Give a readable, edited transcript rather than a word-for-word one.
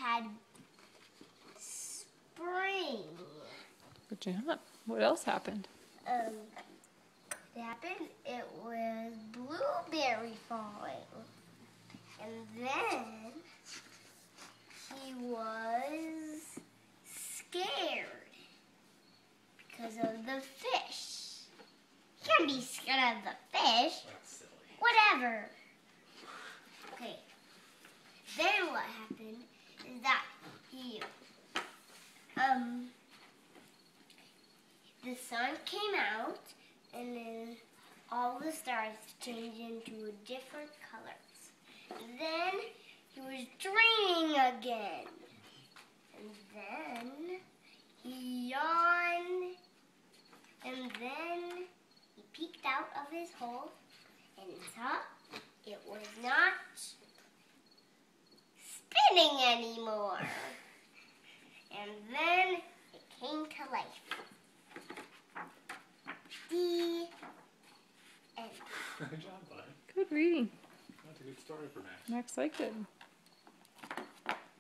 had spring. Good job. What else happened? It happened, it was blueberry falling. And then he was scared because of the fish. You can't be scared of the fish. That's silly. Whatever. Okay. Then what happened is that the sun came out, and then all the stars changed into different colors. And then he was dreaming again. And then he yawned, and then he peeked out of his hole and saw it was not spinning anymore. And then it came to life. The end. Good job, bud. Good reading. That's a good story for Max. Max liked it.